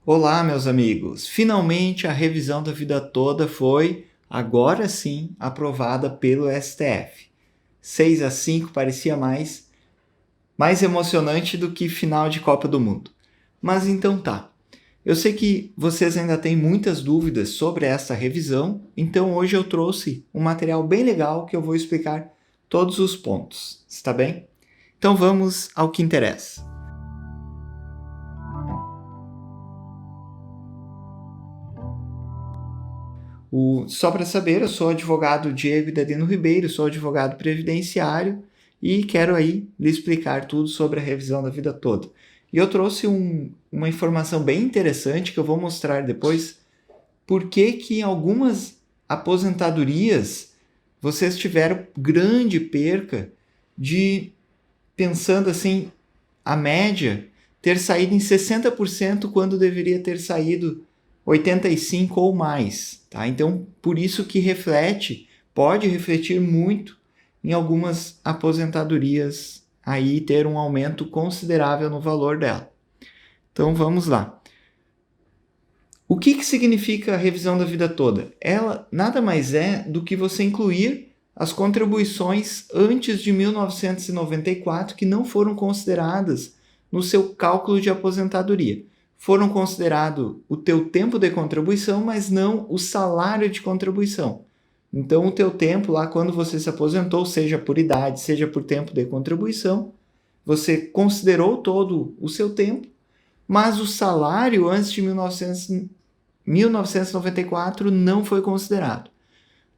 Olá, meus amigos! Finalmente a revisão da vida toda foi, agora sim, aprovada pelo STF. 6-5 parecia mais emocionante do que final de Copa do Mundo. Mas então tá. Eu sei que vocês ainda têm muitas dúvidas sobre essa revisão, então hoje eu trouxe um material bem legal que eu vou explicar todos os pontos, está bem? Então vamos ao que interessa. Só para saber, eu sou advogado Diego Idadino Ribeiro, sou advogado previdenciário e quero aí lhe explicar tudo sobre a revisão da vida toda. E eu trouxe uma informação bem interessante que eu vou mostrar depois, por que em algumas aposentadorias vocês tiveram grande perca de, pensando assim, a média ter saído em 60% quando deveria ter saído 85% ou mais, tá? Então, por isso que pode refletir muito em algumas aposentadorias aí ter um aumento considerável no valor dela. Então, vamos lá. O que significa a revisão da vida toda? Ela nada mais é do que você incluir as contribuições antes de 1994 que não foram consideradas no seu cálculo de aposentadoria. Foram considerados o teu tempo de contribuição, mas não o salário de contribuição. Então, o teu tempo lá, quando você se aposentou, seja por idade, seja por tempo de contribuição, você considerou todo o seu tempo, mas o salário antes de 1994 não foi considerado.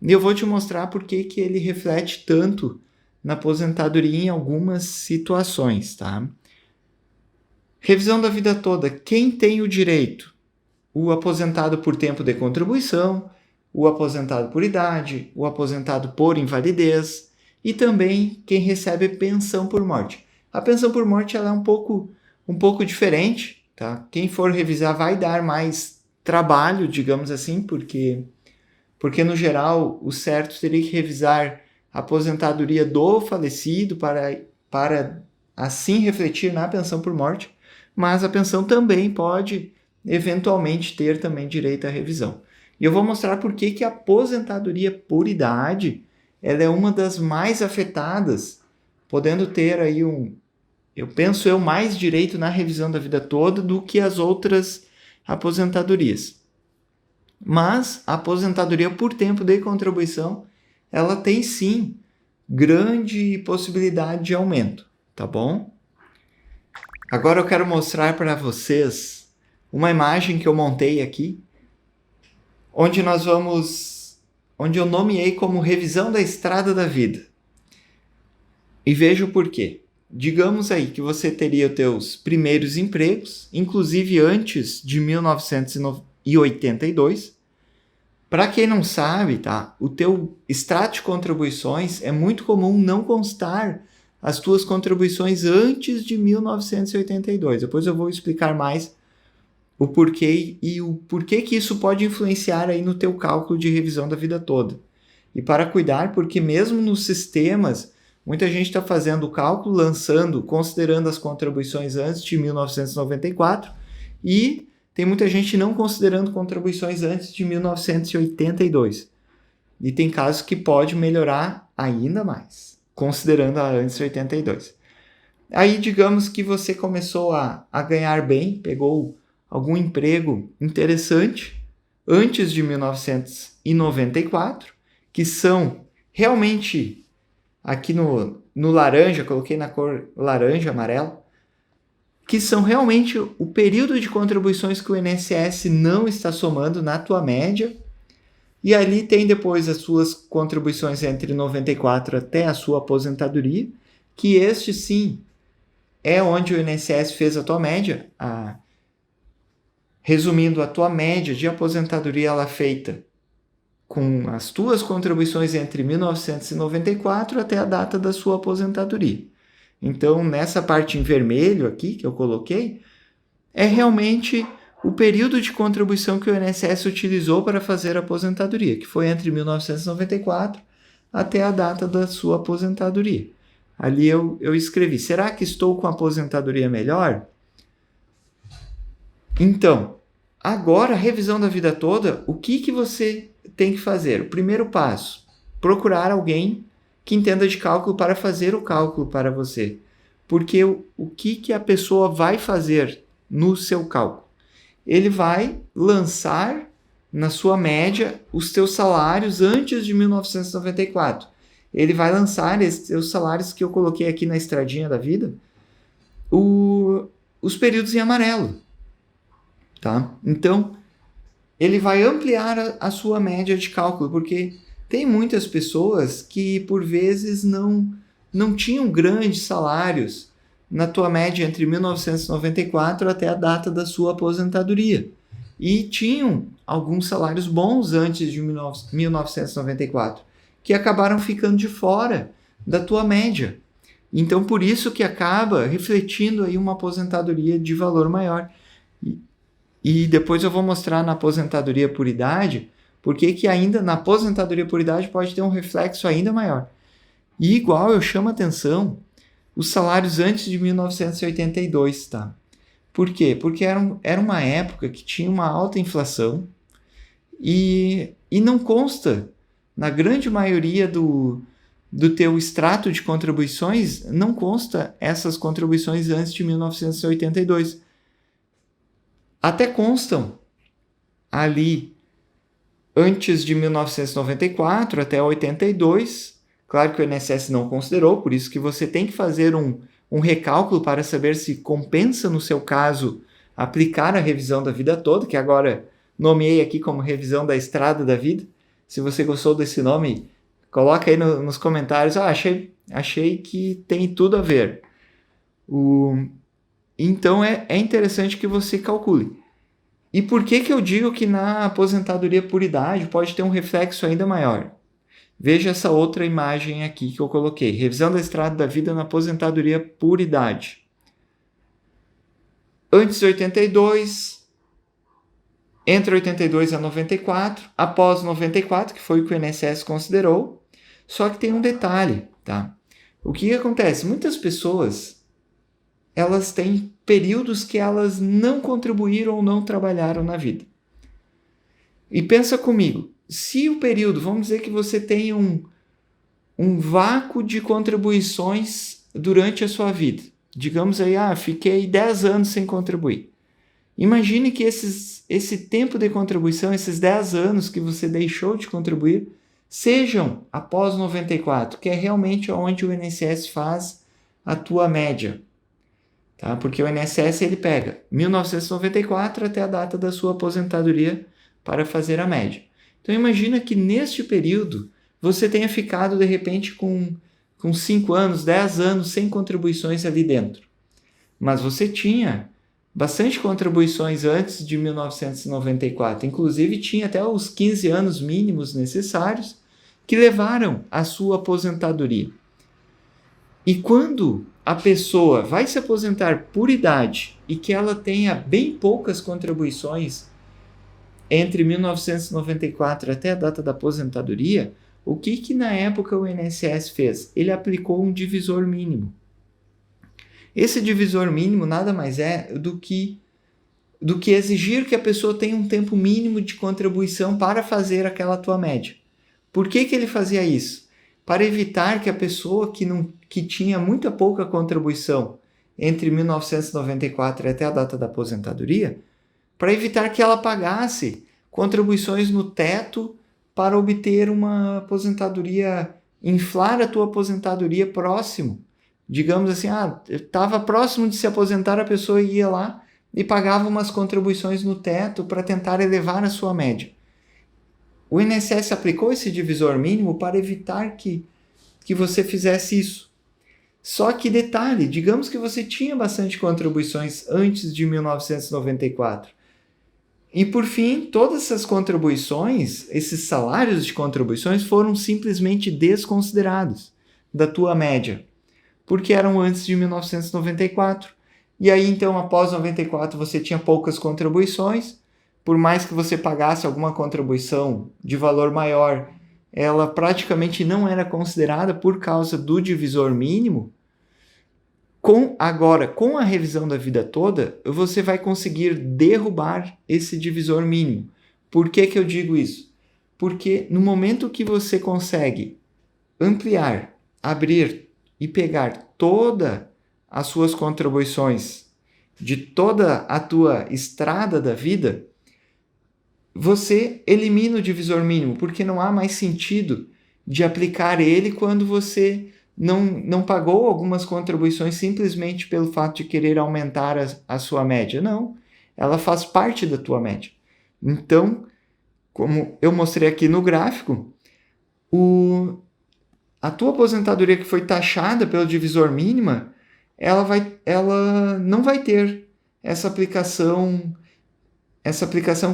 E eu vou te mostrar por que ele reflete tanto na aposentadoria em algumas situações, tá? Revisão da vida toda. Quem tem o direito? O aposentado por tempo de contribuição, o aposentado por idade, o aposentado por invalidez e também quem recebe pensão por morte. A pensão por morte ela é um pouco diferente, tá? Quem for revisar vai dar mais trabalho, digamos assim, porque no geral o certo seria que revisar a aposentadoria do falecido para assim refletir na pensão por morte, mas a pensão também pode eventualmente ter também direito à revisão. E eu vou mostrar por que a aposentadoria por idade ela é uma das mais afetadas, podendo ter aí mais direito na revisão da vida toda do que as outras aposentadorias. Mas a aposentadoria por tempo de contribuição, ela tem sim grande possibilidade de aumento, tá bom? Agora eu quero mostrar para vocês uma imagem que eu montei aqui, onde eu nomeei como revisão da estrada da vida. E veja o porquê. Digamos aí que você teria os teus primeiros empregos, inclusive antes de 1982. Para quem não sabe, tá? O teu extrato de contribuições é muito comum não constar as tuas contribuições antes de 1982. Depois eu vou explicar mais o porquê e o porquê que isso pode influenciar aí no teu cálculo de revisão da vida toda. E para cuidar, porque mesmo nos sistemas, muita gente está fazendo o cálculo, considerando as contribuições antes de 1994 e tem muita gente não considerando contribuições antes de 1982. E tem casos que pode melhorar ainda mais, considerando a antes de 82. Aí, digamos que você começou a ganhar bem, pegou algum emprego interessante antes de 1994, que são realmente, aqui no laranja, coloquei na cor laranja, amarelo, que são realmente o período de contribuições que o INSS não está somando na tua média. E ali tem depois as suas contribuições entre 94 até a sua aposentadoria, que este sim é onde o INSS fez a tua média. Resumindo, a tua média de aposentadoria ela é feita com as tuas contribuições entre 1994 até a data da sua aposentadoria. Então, nessa parte em vermelho aqui que eu coloquei, é realmente o período de contribuição que o INSS utilizou para fazer a aposentadoria, que foi entre 1994 até a data da sua aposentadoria. Ali eu escrevi, será que estou com a aposentadoria melhor? Então, Agora, a revisão da vida toda, o que você tem que fazer? O primeiro passo, procurar alguém que entenda de cálculo para fazer o cálculo para você. Porque o que a pessoa vai fazer no seu cálculo? Ele vai lançar na sua média os teus salários antes de 1994. Ele vai lançar os salários que eu coloquei aqui na estradinha da vida, os períodos em amarelo. Tá? Então, ele vai ampliar a sua média de cálculo, porque tem muitas pessoas que, por vezes, não tinham grandes salários na tua média entre 1994 até a data da sua aposentadoria. E tinham alguns salários bons antes de 1994, que acabaram ficando de fora da tua média. Então, por isso que acaba refletindo aí uma aposentadoria de valor maior. E depois eu vou mostrar na aposentadoria por idade, porque que ainda na aposentadoria por idade pode ter um reflexo ainda maior. E igual eu chamo a atenção os salários antes de 1982, tá? Por quê? Porque era uma época que tinha uma alta inflação e não consta, na grande maioria do teu extrato de contribuições, não consta essas contribuições antes de 1982. Até constam ali antes de 1994 até 82. Claro que o INSS não considerou, por isso que você tem que fazer um recálculo para saber se compensa, no seu caso, aplicar a revisão da vida toda, que agora nomeei aqui como revisão da estrada da vida. Se você gostou desse nome, coloca aí nos comentários. Achei que tem tudo a ver. Então é interessante que você calcule. E por que eu digo que na aposentadoria por idade pode ter um reflexo ainda maior? Veja essa outra imagem aqui que eu coloquei. Revisão da estrada da vida na aposentadoria por idade. Antes de 82, entre 82 a 94, após 94, que foi o que o INSS considerou. Só que tem um detalhe, tá? O que acontece? Muitas pessoas, elas têm períodos que elas não contribuíram ou não trabalharam na vida. E pensa comigo, se o período, vamos dizer que você tem um vácuo de contribuições durante a sua vida. Digamos aí, fiquei 10 anos sem contribuir. Imagine que esse tempo de contribuição, esses 10 anos que você deixou de contribuir, sejam após 94, que é realmente onde o INSS faz a tua média. Tá? Porque o INSS ele pega 1994 até a data da sua aposentadoria para fazer a média. Então imagina que neste período você tenha ficado de repente com 5 anos, 10 anos sem contribuições ali dentro. Mas você tinha bastante contribuições antes de 1994. Inclusive tinha até os 15 anos mínimos necessários que levaram à sua aposentadoria. E quando a pessoa vai se aposentar por idade e que ela tenha bem poucas contribuições entre 1994 até a data da aposentadoria, o que na época o INSS fez? Ele aplicou um divisor mínimo. Esse divisor mínimo nada mais é do que exigir que a pessoa tenha um tempo mínimo de contribuição para fazer aquela tua média. Por que ele fazia isso? Para evitar que a pessoa que tinha muita pouca contribuição entre 1994 até a data da aposentadoria, para evitar que ela pagasse contribuições no teto para obter uma aposentadoria, inflar a tua aposentadoria próximo. Digamos assim, estava próximo de se aposentar, a pessoa ia lá e pagava umas contribuições no teto para tentar elevar a sua média. O INSS aplicou esse divisor mínimo para evitar que você fizesse isso. Só que detalhe, digamos que você tinha bastante contribuições antes de 1994. E por fim, todas essas contribuições, esses salários de contribuições foram simplesmente desconsiderados da tua média, porque eram antes de 1994. E aí então, após 94, você tinha poucas contribuições, por mais que você pagasse alguma contribuição de valor maior, ela praticamente não era considerada por causa do divisor mínimo. Com a revisão da vida toda, você vai conseguir derrubar esse divisor mínimo. Por que eu digo isso? Porque no momento que você consegue ampliar, abrir e pegar todas as suas contribuições de toda a tua estrada da vida, você elimina o divisor mínimo, porque não há mais sentido de aplicar ele quando você não pagou algumas contribuições simplesmente pelo fato de querer aumentar a sua média. Não, ela faz parte da tua média. Então, como eu mostrei aqui no gráfico, a tua aposentadoria que foi taxada pelo divisor mínimo, ela não vai ter essa aplicação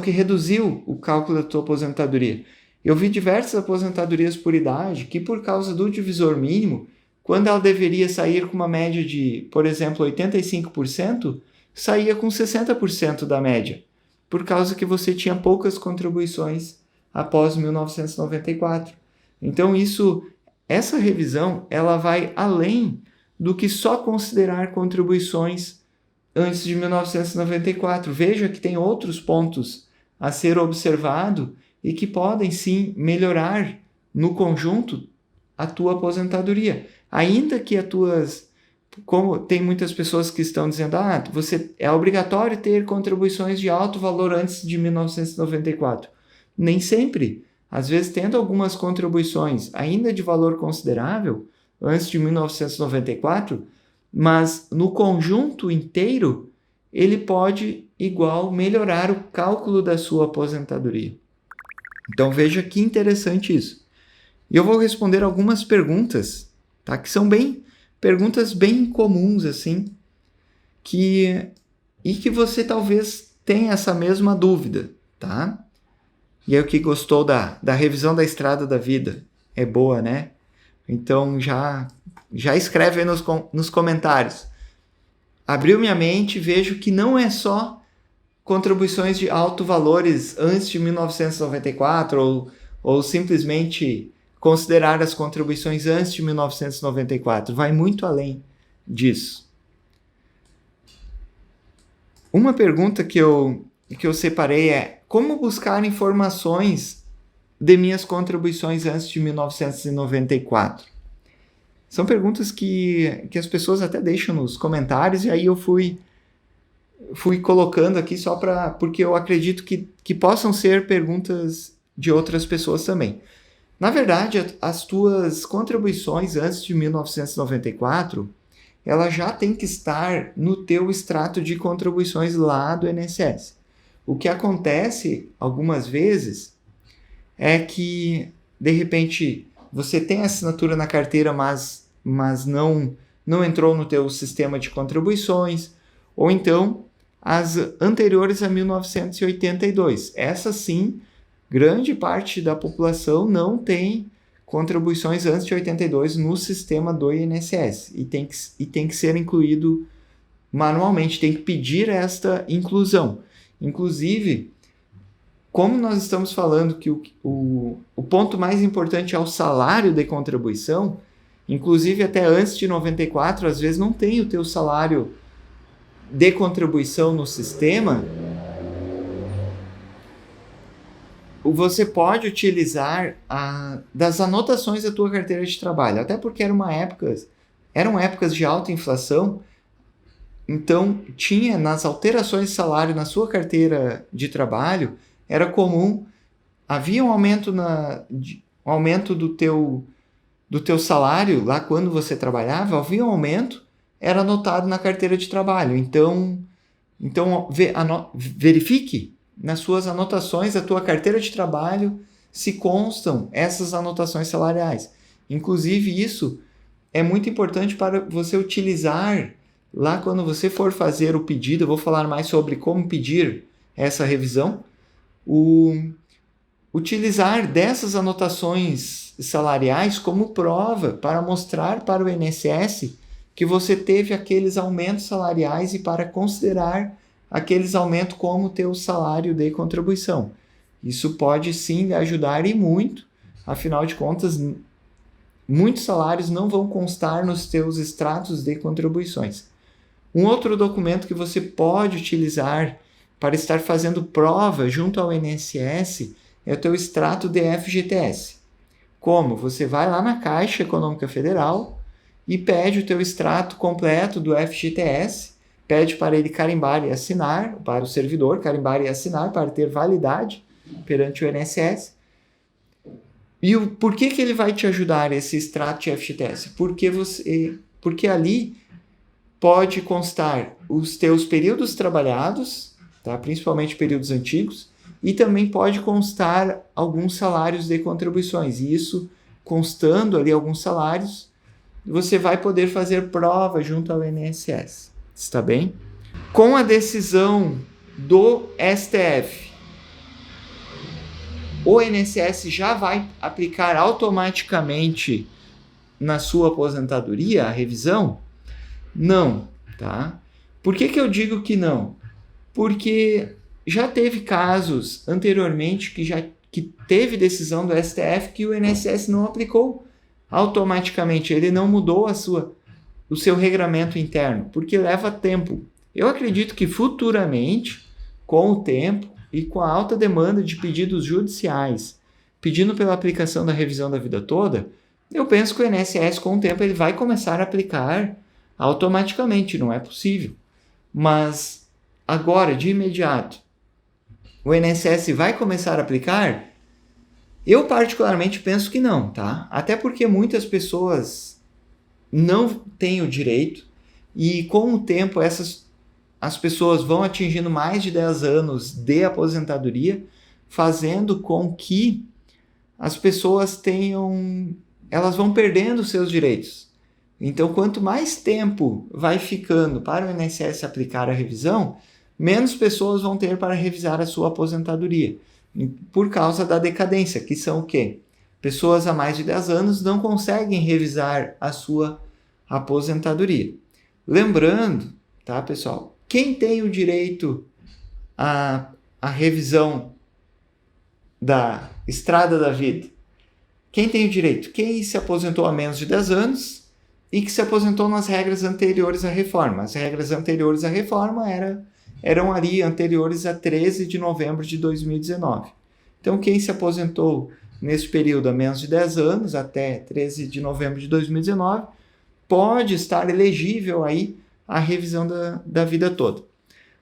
que reduziu o cálculo da tua aposentadoria. Eu vi diversas aposentadorias por idade que, por causa do divisor mínimo, quando ela deveria sair com uma média de, por exemplo, 85%, saía com 60% da média, por causa que você tinha poucas contribuições após 1994. Então, essa revisão ela vai além do que só considerar contribuições antes de 1994. Veja que tem outros pontos a ser observado e que podem sim melhorar no conjunto a tua aposentadoria. Ainda que como tem muitas pessoas que estão dizendo, é obrigatório ter contribuições de alto valor antes de 1994. Nem sempre. Às vezes, tendo algumas contribuições ainda de valor considerável antes de 1994, mas no conjunto inteiro, ele pode igual melhorar o cálculo da sua aposentadoria. Então veja que interessante isso. E eu vou responder algumas perguntas, tá? Que são perguntas bem comuns, assim, e que você talvez tenha essa mesma dúvida, tá? E aí o que gostou da revisão da estrada da vida? É boa, né? Então já escreve aí nos comentários. Abriu minha mente e vejo que não é só contribuições de alto valores antes de 1994 ou simplesmente considerar as contribuições antes de 1994. Vai muito além disso. Uma pergunta que eu separei é: como buscar informações de minhas contribuições antes de 1994? São perguntas que as pessoas até deixam nos comentários, e aí eu fui colocando aqui só porque eu acredito que possam ser perguntas de outras pessoas também. Na verdade, as tuas contribuições antes de 1994, ela já tem que estar no teu extrato de contribuições lá do INSS. O que acontece algumas vezes é que, de repente, você tem assinatura na carteira, mas não entrou no teu sistema de contribuições, ou então as anteriores a 1982. Essas sim, grande parte da população não tem contribuições antes de 82 no sistema do INSS e tem que ser incluído manualmente, tem que pedir esta inclusão. Inclusive, como nós estamos falando que o ponto mais importante é o salário de contribuição, inclusive até antes de 94, às vezes não tem o teu salário de contribuição no sistema, você pode utilizar das anotações da tua carteira de trabalho, até porque eram épocas de alta inflação. Então, tinha nas alterações de salário na sua carteira de trabalho, era comum, havia um aumento do teu salário lá quando você trabalhava, havia um aumento, era anotado na carteira de trabalho. Então verifique nas suas anotações da tua carteira de trabalho se constam essas anotações salariais. Inclusive, isso é muito importante para você utilizar lá quando você for fazer o pedido. Eu vou falar mais sobre como pedir essa revisão. Utilizar dessas anotações salariais como prova para mostrar para o INSS que você teve aqueles aumentos salariais e para considerar aqueles aumentos como teu salário de contribuição. Isso pode sim lhe ajudar e muito, afinal de contas, muitos salários não vão constar nos teus extratos de contribuições. Um outro documento que você pode utilizar para estar fazendo prova junto ao INSS é o teu extrato de FGTS. Como? Você vai lá na Caixa Econômica Federal e pede o teu extrato completo do FGTS, pede para ele carimbar e assinar, para o servidor carimbar e assinar, para ter validade perante o INSS. E por que ele vai te ajudar, esse extrato de FGTS? Porque ali pode constar os teus períodos trabalhados, tá? Principalmente períodos antigos, e também pode constar alguns salários de contribuições. E isso, constando ali alguns salários, você vai poder fazer prova junto ao INSS. Está bem? Com a decisão do STF, o INSS já vai aplicar automaticamente na sua aposentadoria a revisão? Não, tá? Por que eu digo que não? Porque já teve casos anteriormente que teve decisão do STF que o INSS não aplicou automaticamente, ele não mudou o seu regramento interno, porque leva tempo. Eu acredito que futuramente, com o tempo e com a alta demanda de pedidos judiciais, pedindo pela aplicação da revisão da vida toda, eu penso que o INSS, com o tempo, ele vai começar a aplicar automaticamente, não é possível. Mas agora, de imediato, o INSS vai começar a aplicar? Eu particularmente penso que não, tá? Até porque muitas pessoas não têm o direito e com o tempo as pessoas vão atingindo mais de 10 anos de aposentadoria, fazendo com que as pessoas elas vão perdendo seus direitos. Então, quanto mais tempo vai ficando para o INSS aplicar a revisão, menos pessoas vão ter para revisar a sua aposentadoria, por causa da decadência, que são o quê? Pessoas há mais de 10 anos não conseguem revisar a sua aposentadoria. Lembrando, tá, pessoal? Quem tem o direito à revisão da Estrada da Vida? Quem tem o direito? Quem se aposentou há menos de 10 anos e que se aposentou nas regras anteriores à reforma. As regras anteriores à reforma eram ali anteriores a 13 de novembro de 2019. Então, quem se aposentou nesse período há menos de 10 anos, até 13 de novembro de 2019, pode estar elegível aí à revisão da vida toda.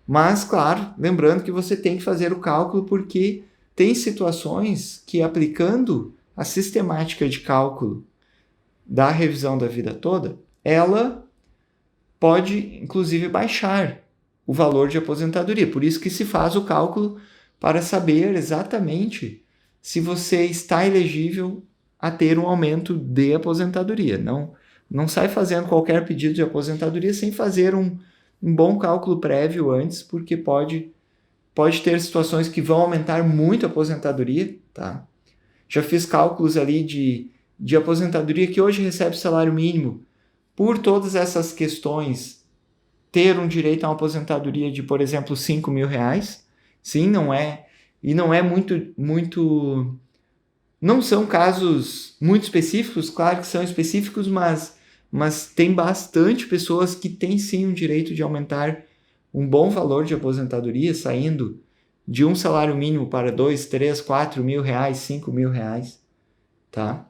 Mas, claro, lembrando que você tem que fazer o cálculo, porque tem situações que, aplicando a sistemática de cálculo da revisão da vida toda, ela pode, inclusive, baixar o valor de aposentadoria. Por isso que se faz o cálculo para saber exatamente se você está elegível a ter um aumento de aposentadoria. Não sai fazendo qualquer pedido de aposentadoria sem fazer um bom cálculo prévio antes, porque pode ter situações que vão aumentar muito a aposentadoria, tá? Já fiz cálculos ali de aposentadoria que hoje recebe salário mínimo, por todas essas questões, ter um direito a uma aposentadoria de, por exemplo, R$5.000. Sim, não é. E não é muito... Não são casos muito específicos, claro que são específicos, mas tem bastante pessoas que têm sim o direito de aumentar um bom valor de aposentadoria, saindo de um salário mínimo para R$2.000, R$3.000, R$4.000, R$5.000, tá?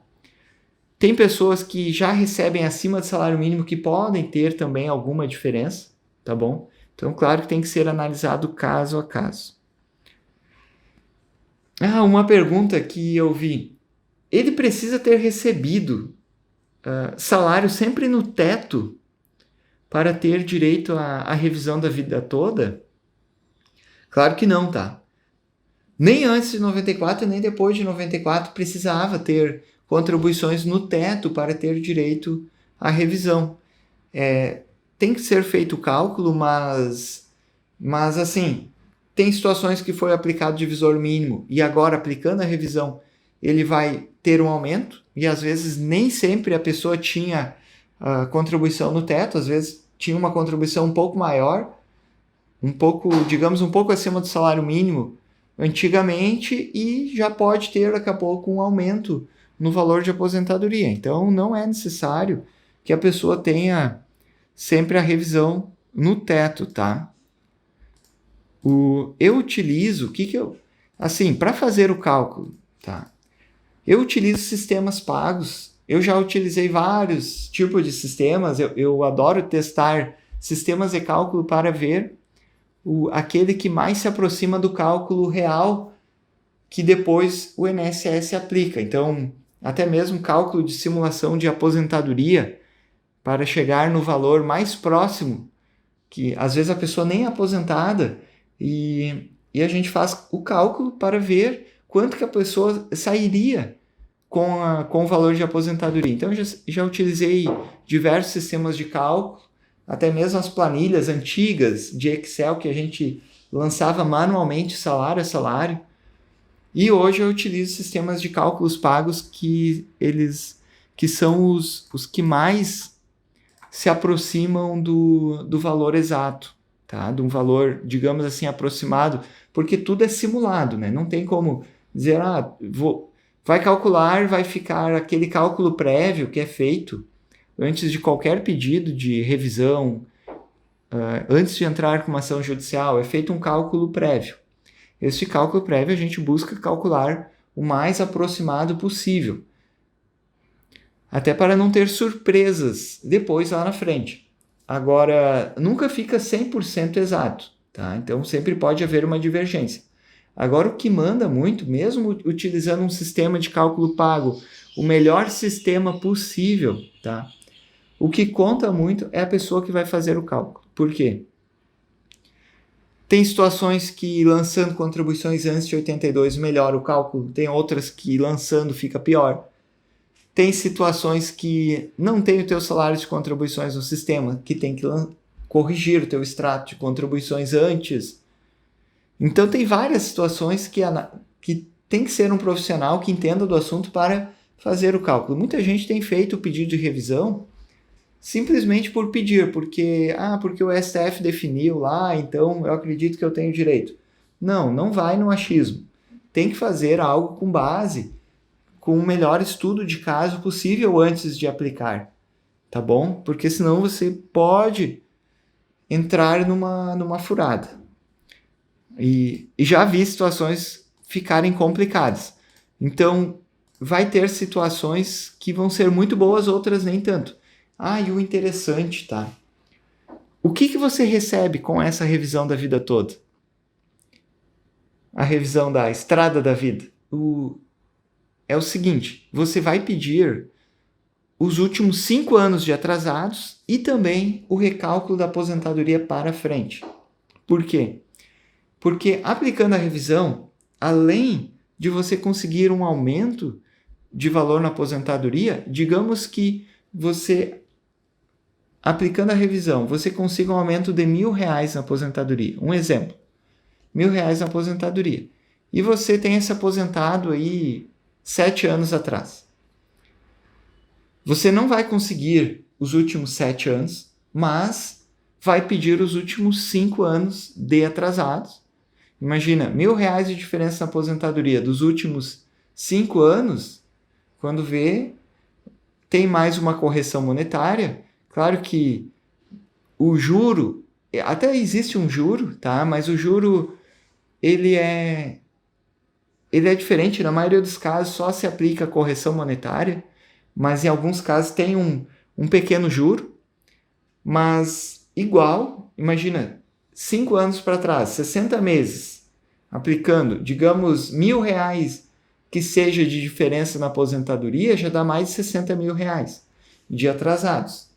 Tem pessoas que já recebem acima do salário mínimo que podem ter também alguma diferença, tá bom? Então, claro que tem que ser analisado caso a caso. Uma pergunta que eu vi. Ele precisa ter recebido salário sempre no teto para ter direito à revisão da vida toda? Claro que não, tá? Nem antes de 94, nem depois de 94 precisava ter contribuições no teto para ter direito à revisão. Tem que ser feito o cálculo, mas assim, tem situações que foi aplicado divisor mínimo e agora aplicando a revisão ele vai ter um aumento e às vezes nem sempre a pessoa tinha contribuição no teto, às vezes tinha uma contribuição um pouco maior, digamos um pouco acima do salário mínimo antigamente e já pode ter daqui a pouco um aumento no valor de aposentadoria. Então, não é necessário que a pessoa tenha sempre a revisão no teto, tá? Eu utilizo, assim, para fazer o cálculo, tá? Eu utilizo sistemas pagos. Eu já utilizei vários tipos de sistemas. Eu adoro testar sistemas de cálculo para ver aquele que mais se aproxima do cálculo real que depois o INSS aplica. Então, até mesmo cálculo de simulação de aposentadoria para chegar no valor mais próximo, que às vezes a pessoa nem é aposentada, e a gente faz o cálculo para ver quanto que a pessoa sairia com o valor de aposentadoria. Então, eu já utilizei diversos sistemas de cálculo, até mesmo as planilhas antigas de Excel que a gente lançava manualmente salário a salário. E hoje eu utilizo sistemas de cálculos pagos que são os que mais se aproximam do valor exato, tá? De um valor, digamos assim, aproximado, porque tudo é simulado, né? Não tem como dizer, vai calcular, vai ficar aquele cálculo prévio que é feito antes de qualquer pedido de revisão, antes de entrar com uma ação judicial, é feito um cálculo prévio. Esse cálculo prévio a gente busca calcular o mais aproximado possível, até para não ter surpresas depois lá na frente. Agora, nunca fica 100% exato, tá? Então sempre pode haver uma divergência. Agora, o que manda muito, mesmo utilizando um sistema de cálculo pago, o melhor sistema possível, tá? O que conta muito é a pessoa que vai fazer o cálculo. Por quê? Tem situações que lançando contribuições antes de 82 melhora o cálculo, tem outras que lançando fica pior. Tem situações que não tem o teu salário de contribuições no sistema, que tem que corrigir o teu extrato de contribuições antes. Então tem várias situações que tem que ser um profissional que entenda do assunto para fazer o cálculo. Muita gente tem feito o pedido de revisão simplesmente por pedir, porque o STF definiu lá, então eu acredito que eu tenho direito. Não vai no achismo. Tem que fazer algo com base, com o melhor estudo de caso possível antes de aplicar, tá bom? Porque senão você pode entrar numa furada. E já vi situações ficarem complicadas. Então, vai ter situações que vão ser muito boas, outras nem tanto. E o interessante, tá? O que você recebe com essa revisão da vida toda? A revisão da estrada da vida. É o seguinte, você vai pedir os últimos 5 anos de atrasados e também o recálculo da aposentadoria para frente. Por quê? Porque aplicando a revisão, além de você conseguir um aumento de valor na aposentadoria, digamos que você, aplicando a revisão, você consiga um aumento de R$1.000 na aposentadoria. Um exemplo, R$1.000 na aposentadoria. E você tenha se aposentado aí 7 anos atrás. Você não vai conseguir os últimos 7 anos, mas vai pedir os últimos 5 anos de atrasados. Imagina, R$1.000 de diferença na aposentadoria dos últimos 5 anos, quando vê, tem mais uma correção monetária. Claro que o juro, até existe um juro, tá? Mas o juro, ele é diferente. Na maioria dos casos só se aplica a correção monetária, mas em alguns casos tem um pequeno juro. Mas igual, imagina, 5 anos para trás, 60 meses, aplicando, digamos, R$1.000 que seja de diferença na aposentadoria, já dá mais de R$60.000 de atrasados.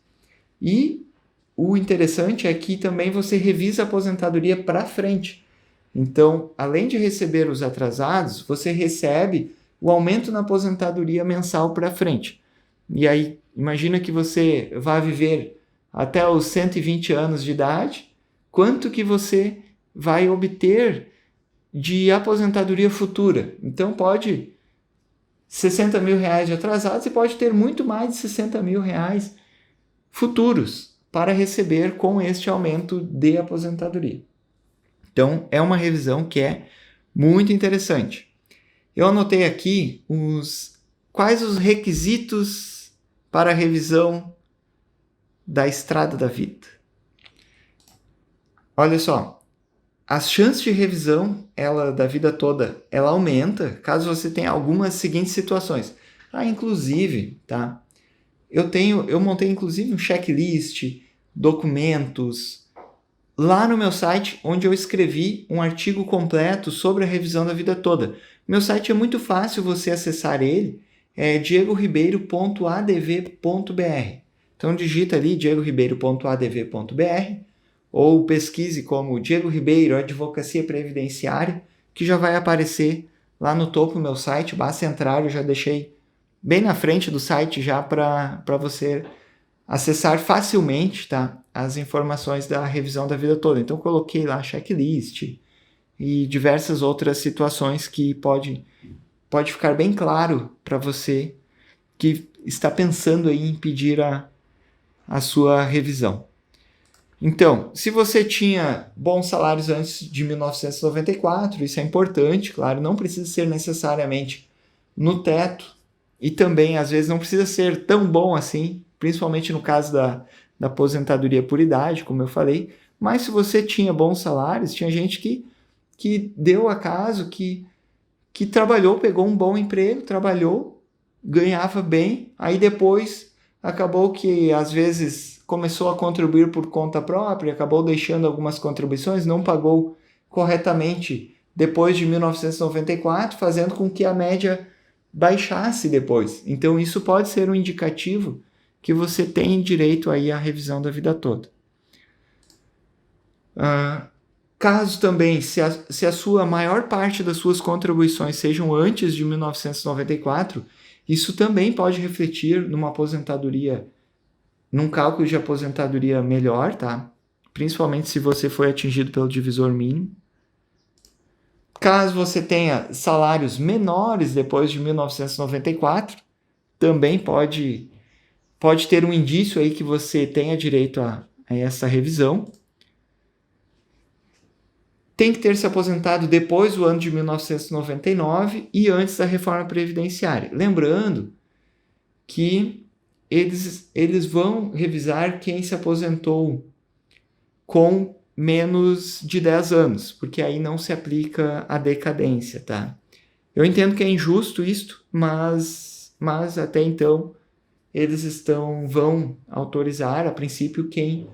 E o interessante é que também você revisa a aposentadoria para frente. Então, além de receber os atrasados, você recebe o aumento na aposentadoria mensal para frente. E aí, imagina que você vai viver até os 120 anos de idade, quanto que você vai obter de aposentadoria futura. Então, pode R$60.000 de atrasados e pode ter muito mais de R$60.000 futuros para receber com este aumento de aposentadoria. Então, é uma revisão que é muito interessante. Eu anotei aqui quais os requisitos para a revisão da estrada da vida? Olha só, as chances de revisão da vida toda, ela aumenta caso você tenha algumas seguintes situações. Inclusive, tá? Eu montei inclusive um checklist, documentos, lá no meu site, onde eu escrevi um artigo completo sobre a revisão da vida toda. Meu site é muito fácil você acessar ele, é diegoribeiro.adv.br. Então digita ali diegoribeiro.adv.br ou pesquise como Diego Ribeiro Advocacia Previdenciária, que já vai aparecer lá no topo do meu site. Basta entrar, eu já deixei bem na frente do site já para você acessar facilmente, tá, as informações da revisão da vida toda. Então coloquei lá checklist e diversas outras situações que pode ficar bem claro para você que está pensando aí em pedir a sua revisão. Então, se você tinha bons salários antes de 1994, isso é importante, claro, não precisa ser necessariamente no teto e também, às vezes, não precisa ser tão bom assim, principalmente no caso da aposentadoria por idade, como eu falei, mas se você tinha bons salários, tinha gente que deu acaso, que trabalhou, pegou um bom emprego, trabalhou, ganhava bem, aí depois acabou que, às vezes, começou a contribuir por conta própria, acabou deixando algumas contribuições, não pagou corretamente depois de 1994, fazendo com que a média baixasse depois. Então, isso pode ser um indicativo que você tem direito aí à revisão da vida toda. Caso também, se a sua maior parte das suas contribuições sejam antes de 1994, isso também pode refletir numa aposentadoria, num cálculo de aposentadoria melhor, tá? Principalmente se você foi atingido pelo divisor mínimo. Caso você tenha salários menores depois de 1994, também pode ter um indício aí que você tenha direito a essa revisão. Tem que ter se aposentado depois do ano de 1999 e antes da reforma previdenciária. Lembrando que eles vão revisar quem se aposentou com menos de 10 anos, porque aí não se aplica a decadência, tá? Eu entendo que é injusto isto, mas até então eles vão autorizar, a princípio, quem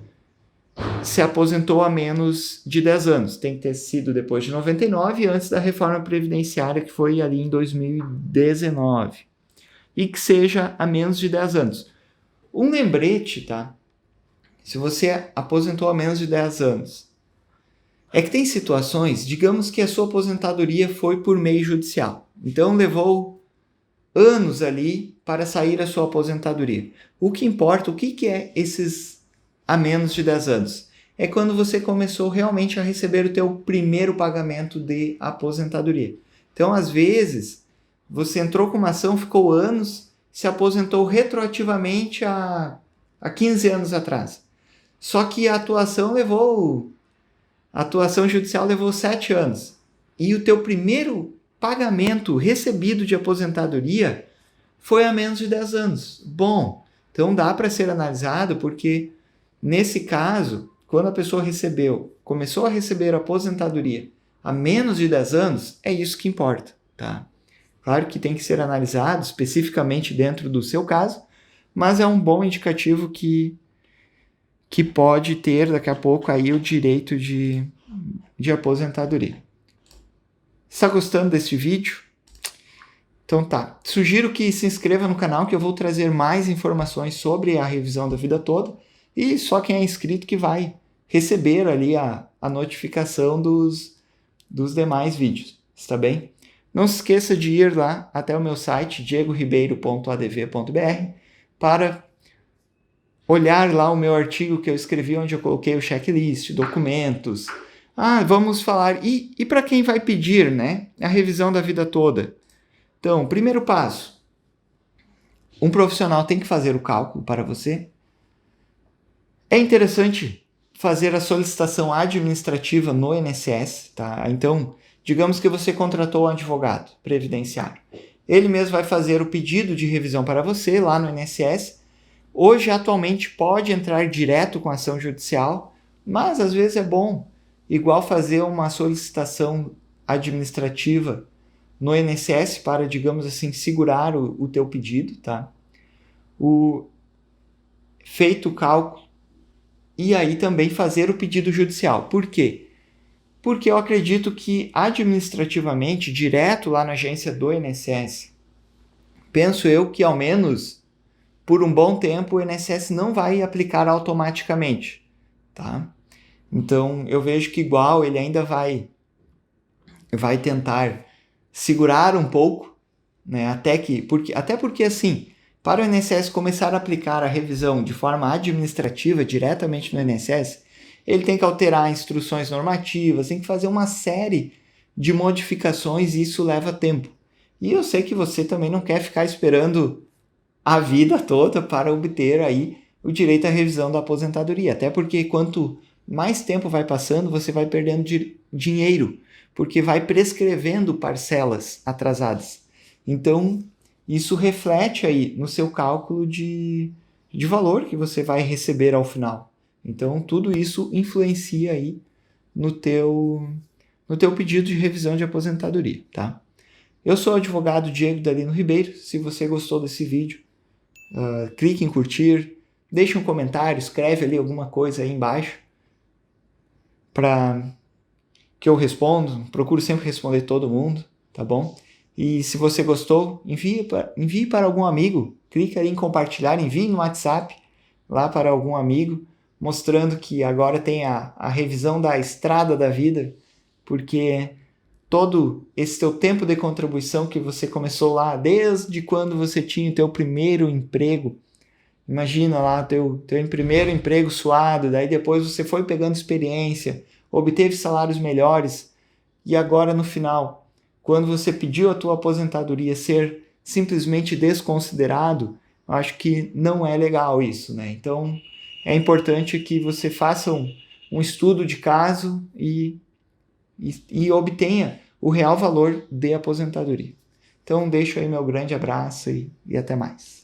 se aposentou há menos de 10 anos. Tem que ter sido depois de 99 e antes da reforma previdenciária, que foi ali em 2019. E que seja há menos de 10 anos. Um lembrete, tá? Se você aposentou há menos de 10 anos, é que tem situações, digamos que a sua aposentadoria foi por meio judicial. Então levou anos ali para sair a sua aposentadoria. O que importa, o que é esses há menos de 10 anos? É quando você começou realmente a receber o teu primeiro pagamento de aposentadoria. Então, às vezes, você entrou com uma ação, ficou anos, se aposentou retroativamente há 15 anos atrás. Só que a atuação judicial levou 7 anos. E o teu primeiro pagamento recebido de aposentadoria foi há menos de 10 anos. Bom, então dá para ser analisado porque, nesse caso, quando a pessoa começou a receber a aposentadoria há menos de 10 anos, é isso que importa, tá? Claro que tem que ser analisado especificamente dentro do seu caso, mas é um bom indicativo que pode ter daqui a pouco aí o direito de aposentadoria. Está gostando deste vídeo? Então tá, sugiro que se inscreva no canal que eu vou trazer mais informações sobre a revisão da vida toda e só quem é inscrito que vai receber ali a notificação dos demais vídeos, está bem? Não se esqueça de ir lá até o meu site diegoribeiro.adv.br para olhar lá o meu artigo que eu escrevi onde eu coloquei o checklist, documentos. Vamos falar. E para quem vai pedir, né, a revisão da vida toda? Então, primeiro passo. Um profissional tem que fazer o cálculo para você. É interessante fazer a solicitação administrativa no INSS, tá? Então, digamos que você contratou um advogado previdenciário. ele mesmo vai fazer o pedido de revisão para você lá no INSS. Hoje, atualmente, pode entrar direto com ação judicial, mas às vezes é bom, igual fazer uma solicitação administrativa no INSS para, digamos assim, segurar o teu pedido, tá? Feito o cálculo, e aí também fazer o pedido judicial. Por quê? Porque eu acredito que administrativamente, direto lá na agência do INSS, penso eu que ao menos por um bom tempo o INSS não vai aplicar automaticamente, tá? Então eu vejo que igual ele ainda vai tentar segurar um pouco, né? Até porque assim, para o INSS começar a aplicar a revisão de forma administrativa diretamente no INSS, ele tem que alterar instruções normativas, tem que fazer uma série de modificações e isso leva tempo. E eu sei que você também não quer ficar esperando a vida toda para obter aí o direito à revisão da aposentadoria. Até porque quanto mais tempo vai passando, você vai perdendo dinheiro, porque vai prescrevendo parcelas atrasadas. Então, isso reflete aí no seu cálculo de valor que você vai receber ao final. Então, tudo isso influencia aí no teu pedido de revisão de aposentadoria, tá? Eu sou o advogado Diego Dalino Ribeiro. Se você gostou desse vídeo, clique em curtir, deixe um comentário, escreve ali alguma coisa aí embaixo para que eu respondo. Procuro sempre responder todo mundo, tá bom? E se você gostou, envie para algum amigo, clique ali em compartilhar, envie no WhatsApp lá para algum amigo, mostrando que agora tem a revisão da estrada da vida, porque todo esse teu tempo de contribuição que você começou lá, desde quando você tinha o teu primeiro emprego, imagina lá teu primeiro emprego suado, daí depois você foi pegando experiência, obteve salários melhores, e agora no final, quando você pediu a tua aposentadoria ser simplesmente desconsiderado, eu acho que não é legal isso, né? Então, é importante que você faça um estudo de caso e obtenha o real valor de aposentadoria. Então, deixo aí meu grande abraço e até mais.